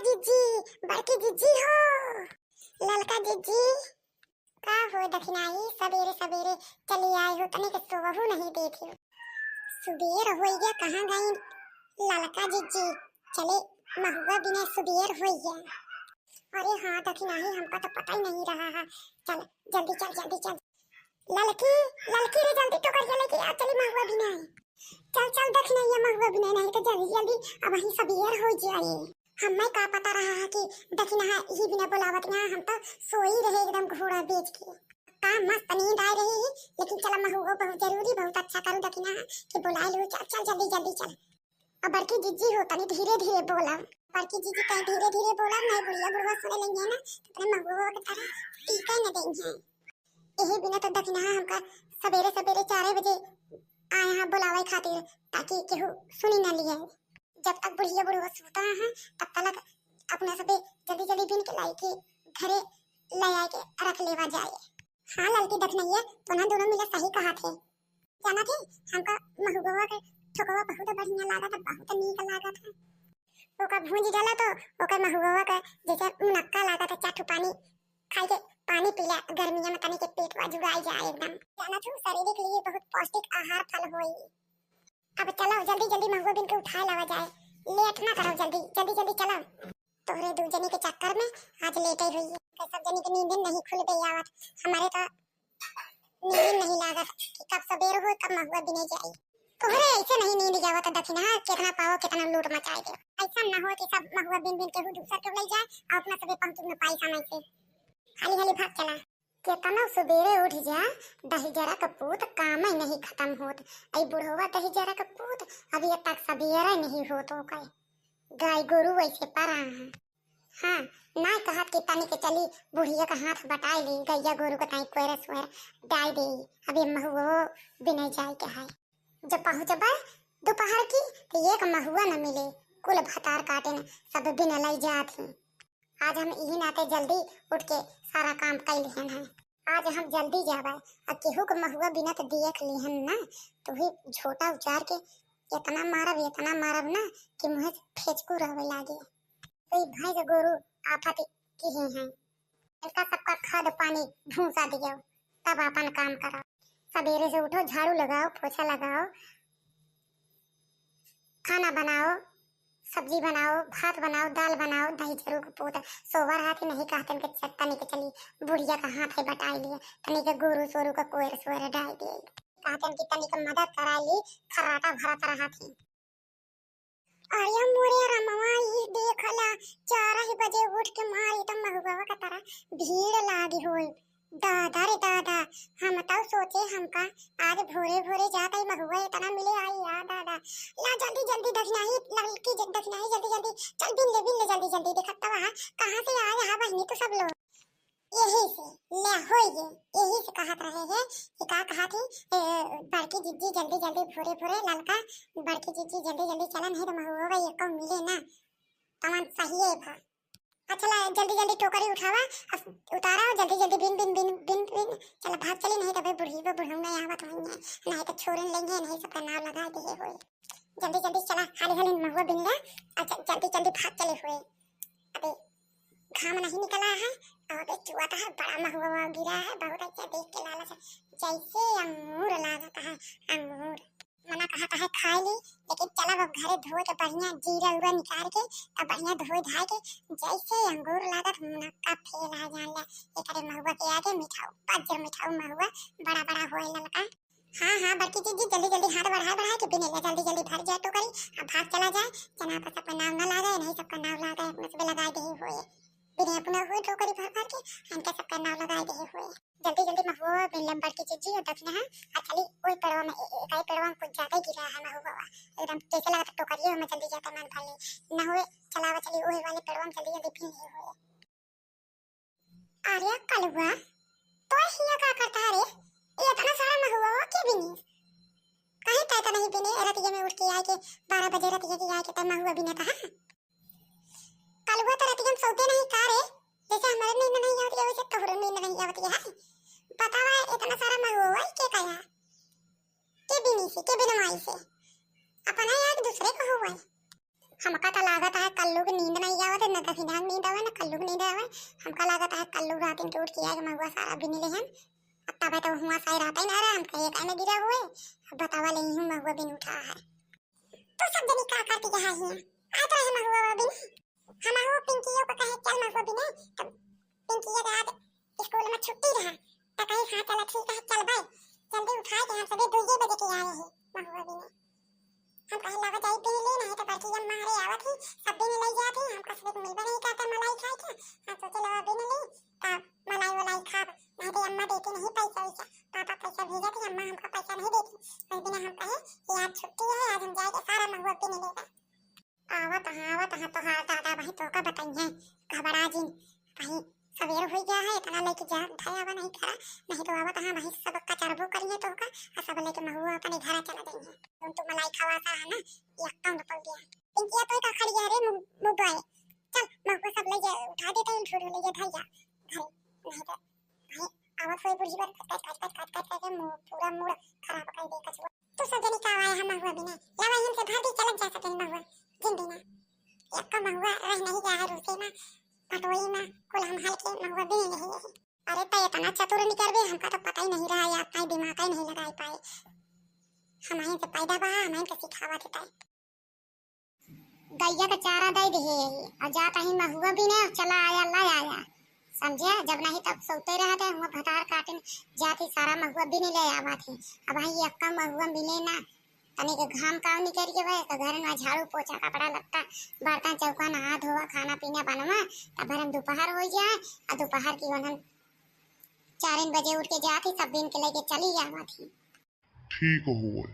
जीजी, बड़की जीजी हो, ललका जीजी। का हो दखनाई, सवेरे सवेरे चली आई हो, तनिक सोवहु नहीं देती हो। सुबेर हो गया, कहाँ गई ललका जीजी? चले महुआ बिना सुबेर हो गया। अरे हाँ दखनाई, हमका तो पता ही नहीं रहा है। चल जल्दी चल, जल्दी चल। ललकी, ललकी रे जल्दी तो कर, चले कि आज चली महुआ बिना। चल चल दखनाई, महुआ बिना नहीं तो जल्दी जल्दी अब वहीं सबेर हो जाए। हमें का पता रहा है कि दखना ही बिना बुलावत ना, हम तो सोई रहे एकदम घोड़ा बेच के। का मस्त नींद आ रही है, लेकिन चला महुआ बहुत जरूरी, बहुत अच्छा करूँ दखना कि बुला लो। चल चल जल्दी जल्दी चल। अब बड़की जीजी हो, तनी धीरे धीरे बोला। बड़की जीजी कहीं धीरे धीरे बोला, नहीं बुढ़िया बुढ़वा सुने लेंगे ना तो अपने महुआ की तरह टीका न देंगे। यही बिना तो दखना हमका सवेरे सवेरे 4 बजे आए हैं बुलावे खातिर, ताकि केहू सुनी न लिए। जब तक बुढ़िया बुढ़वा सोता है तब तक अपने सबे जल्दी जल्दी बिन के लाई के घरे ले आए के रख लेवा जाए। हाँ ललकी दखनैया, तो ना दोनों मिले सही कहा थे। जाना थे हमका महुआ के ठोकवा बहुत बढ़िया लगा था, बहुत नीक लगा था। ओका भूंज डाला तो ओका महुआ का जैसे मुनक्का लगा था। चाटू पानी खाई के पानी पीला, गर्मियों में तनी के पेट वा जुड़ाई जाए एकदम। जाना था शरीर के लिए बहुत पौष्टिक आहार फल होई। अब चलो जल्दी जल्दी महुआ बिन के उठा लावा जाए, लेट ना करो, जल्दी जल्दी जल्दी चलो। तोहरे दू जनी के चक्कर में आज लेट ही हुई है। सब जनी की नींद नहीं खुल गई आवत, हमारे तो नींद नहीं लागत कि कब सबेर हो कब महुआ बिने जाए। तोहरे ऐसे नहीं नींद जावत दखना, कितना पाओ कितना लूट मचाए दे। ऐसा ना हो कि सब महुआ बिन बिन के दूसरा के ले जाए और अपना सबे पहुंच न पाई समय से। हाली हाली भाग चला। कितना सुबेरे उठ जा, दही जरा का पूत काम ही नहीं खत्म होत। आई बुढ़वा दही जरा का पूत अभी तक सबेरा नहीं हो तो कहे गाय गोरू वैसे परा है। हाँ ना कहत कि तनी के चली बुढ़िया का हाथ बटाई ली, गैया गोरू का ताई कोयरा सोयरा डाल दे। अभी महुआ बिना जाए के है। जब पहुंचबा दोपहर की तो एक महुआ न मिले, कुल भतार काटे न सब बिना लाई जात ही। आज हम यही नाते जल्दी उठ के सारा काम कर लिहन है। आज हम जल्दी जावा, अब केहू को महुआ बिना तो देख लिहन ना तो ही झोटा उचार के इतना मारब ना कि मुझे फेचकू रहवे लागे। कोई भैंस गोरू आफत की ही हैं, इनका सबका खाद पानी भूसा दियो तब अपन काम करो। सवेरे से उठो, झाड़ू लगाओ, पोछा लगाओ, खाना बनाओ, सब्जी बनाओ, भात बनाओ, दाल बनाओ, दही जरूर पोत। सोवर हाथी नहीं कहते के तनी के चली बुढ़िया का हाथ है बटाई लिए, तनी के गोरू सोरू का कोयर सोयर डाल दिए। कहते कि तनी के मदद करा ली, खराटा भरत रहा थी। अरे मोरे रमवा इस देखला 4 बजे उठ के मारी तो महुआ का तरह भीड़ लागी होई। दादा रे दादा, हम तो सोचे हमका आज भोरे भोरे जाता ही महुआ इतना मिले। आई यार दादा, ला जल्दी जल्दी दखनाई, लड़की दखनाई जल्दी जल्दी चल, बिन ले जल्दी जल्दी। देखता वहां कहां से आए हा बहनी तो सब लोग यही से ले होइए। यही से कहत रहे हैं कि का कहा थी बड़की जीजी जल्दी जल्दी भोरे भोरे ललका बड़की जीजी जल्दी जल्दी चला, नहीं तो महुआ ये को मिले ना तमन सही है भा। अच्छा जल्दी जल्दी टोकरी उठावा, उतारा जल्दी जल्दी बिन बिन बिन बिन बिन चला भाग चली, नहीं तो भाई बुढ़ी पे बुढ़ऊंगा यहाँ बात होंगे, नहीं तो छोड़न लेंगे, नहीं सबका नाम लगा दे होए। जल्दी जल्दी चला, हाली हाली महुआ बिन ले। अच्छा जल्दी जल्दी भाग चले हुए। अबे घाम नहीं निकला है और चुआता है, बड़ा महुआ गिरा है, बहुत अच्छा देख के लाला सा जैसे अंगूर लागता है। अंगूर मना कहता है खा ली, लेकिन चला वो घरे धो के बढ़िया जीरा उरा निकाल के तब बढ़िया धो धा के जैसे अंगूर लागत मुनक्का फेल आ जाने एकरे महुआ के आगे मिठाऊ पज्जर मिठाऊ महुआ बड़ा बड़ा होए ललका। हाँ हाँ बड़की जीजी जल्दी जल्दी हाथ बढ़ा के बिने ले, जल्दी जल्दी भर जाए टोकरी, अब भाग चला जाए। जना पर सबका नाम न लगा, नहीं सबका नाम लगा अपने सब लगा दे हुए बिने अपना हुए टोकरी भर भर के इनका सबका नाम लगा दे हुए। जल्दी जल्दी महुआ बिन लंबर की जीजी और दखना है। चली ओई पेड़वा में एकाई पेड़वा में कुछ ज्यादा गिरा है महुआ, एकदम कैसे लगा टोकरियों में जल्दी जाता मन भले न होए। चलावा चली ओई वाले पेड़वा में जल्दी जल्दी बिन हुए। अरे कलुआ तो हिया का करता है रे, ये इतना सारा महुआ के बिनी कहीं कहता नहीं बिने। रतिया में उठ के आए के 12 बजे रतिया की आए के तब महुआ बिने कहा कलुआ तो रतिया में सोते नहीं का रे, जैसे हमारे नींद नहीं आती है वैसे तोहरे नींद नहीं आती है। बतावा इतना सारा महुआ के कया के बिनी से के बिनवाई से अपना याद दूसरे को हुआ। हमका तो लागत है कल्लू की नींद नहीं आवत, न दखिना नींद आवे ना कल्लू नींद आवे। हमका लागत है कल्लू रात में उठ के आए महुआ सारा बिन ले हम। अब तब तो हुआ साई रात ही ना रहा हम कहे काने गिरा हुए। अब बतावा ले हूं महुआ बिन उठा है। तो सब जनी का करती जहां ही आ तो है महुआ बिन। हम हो पिंकियो को कहे चल महुआ बिन तब पिंकिया के आज स्कूल में छुट्टी रहा तो कहे हां चल ठीक है चल भाई जल्दी उठाए के हम सभी 2 बजे के आए हैं महुआ बिन। हम कहे लगा जाई दिन ले नहीं तो बच्ची जब मारे आवत ही सब दिन ले जाते हम का सब मिलबे नहीं करता मलाई खाए के। हम सोचे लगा दिन ले तब मलाई वलाई खा नहीं तो अम्मा देती नहीं पैसा वैसा। पापा पैसा भेजा थी अम्मा हमका पैसा नहीं देती। उस दिन हम कहे कि आज छुट्टी है आज हम जाएंगे सारा महुआ बिन लेगा। आवत हाँ तो हां दादा भाई तो का बताइए घबरा जिन भाई सवेर हो गया है इतना लेके जा उठाया नहीं करा नहीं तो आवत हाँ भाई सब का चरबो करिए तो का और सब लेके महुआ अपने घर चला जाएंगे। तो मलाई खवाता है ना यक्का में पड़ गया। पिंकिया तो का खड़ी है रे मुबाई चल महुआ सब ले जा उठा देते हैं छोड़ ले जा भाई जा घर नहीं तो भाई आवत होए बुढ़ी बार कट के मुंह पूरा मूड खराब कर दे कछुआ। तो सब जनी का आया हम महुआ बिना लवा हम से भाभी चल जा सके महुआ जिंदगी ना यक्का महुआ रह नहीं गया है रूसे ना पटोई में कुल हम हल्के महुआ बिन नहीं है। अरे तो इतना चतुर निकलबे हमका तो पता ही नहीं रहा या अपना दिमाग ही नहीं लगा पाए। हमारे से पैदा बा हमारे से सिखावा देता है गैया का चारा दे दे और जाता ही महुआ बिने चला आया ला आया समझे। जब नहीं तब सोते रहते हम भतार काटे जाती सारा महुआ बिने ले आवा थे। अब भाई अक्का महुआ मिले ना तने के घाम काव निकल के भाई तो घर में झाड़ू पोछा कपड़ा लत्ता बर्तन चौका नहा धोवा खाना पीना बनवा तब हम दोपहर हो जाए और दोपहर की हम 4 बजे उठ के जाती सब दिन के लेके चली जावा थी। ठीक हो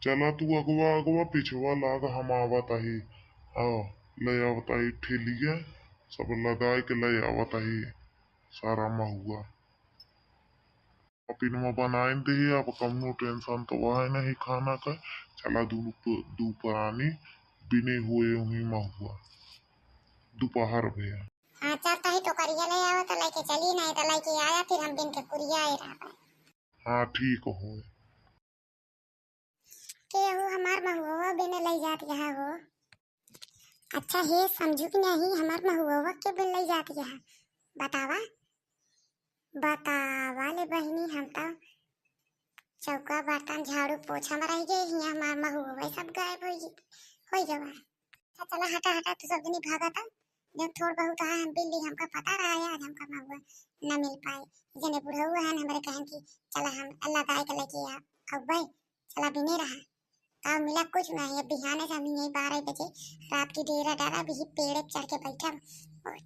चला तू अगवा अगवा पिछवा लाग हम आवत ही आओ ले आवत ही ठेलिया सब लगाए के ले आवत ही सारा महुआ पिनमा बनाए दे अब कमनो टेंशन तो वह नहीं खाना का। चला दोपहरानी बिने हुए उन्हीं महुआ दोपहर में। हाँ चलता ही तो करिया ले आवा तो लेके चली नहीं तो लेके आया फिर हम दिन के कुरिया ही रहा। हाँ ठीक हो के हो हमार महुआ बिन ले जात यहाँ हो। अच्छा हे समझू कि नहीं हमार महुआ के बिन ले जात यहाँ बतावा बतावा ले बहनी हम तो चौका बर्तन झाड़ू पोछा में रह गए यहाँ हमार महुआ सब गायब हो जावा। अच्छा चला हटा हटा तो सब जनी भागा था जब थोड़ बहुत है हम बिल्ली हमका पता रहा है आज हमका महुआ न मिल पाए जने बुढ़ा हुआ है हमारे कहन की चला हम अल्लाह गाय के लेके आ अब भाई चला बिने रहा का मिला कुछ नहीं। अब बिहाने से हम यही 12 बजे रात की डेरा डाला भी पेड़ चढ़ के बैठा और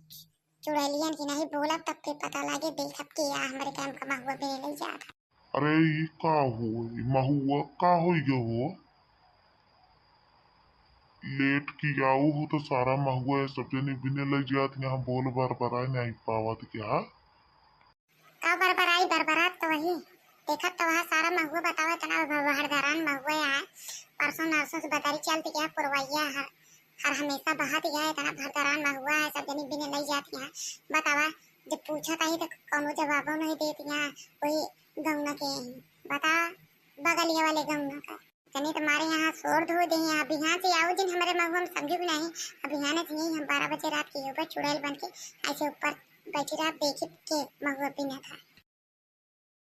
चुड़ैलियन की नहीं बोला तब फिर पता लगे देखब कि या हमारे काम का महुआ बिने नहीं जाता। अरे ये का हो महुआ का हो गयो हो लेट की आओ हो तो सारा महुआ सब जने बिने लग जात यहाँ बोल बरबराए नहीं पावत क्या का बरबरात तो वही देखत तो वहाँ सारा महुआ बतावा तना हरदरान महुआ है परसों नरसों से बतारी चलती क्या पुरवैया हर हमेशा बहात गया इतना भरदरान महुआ है सब जनी बिने नहीं जाती हैं बतावा जब पूछा था ही तो कौनो जवाबो नहीं देती हैं वही गंगा के बता बगलिया वाले गंगा का जनी तुम्हारे यहाँ शोर धो दे हैं। अब यहाँ से आओ दिन हमारे महुआ हम समझो भी नहीं। अब यहाँ से नहीं हम 12 बजे रात के ऊपर चुड़ैल बन के ऐसे ऊपर बैठी रात देखी के महुआ बिना था।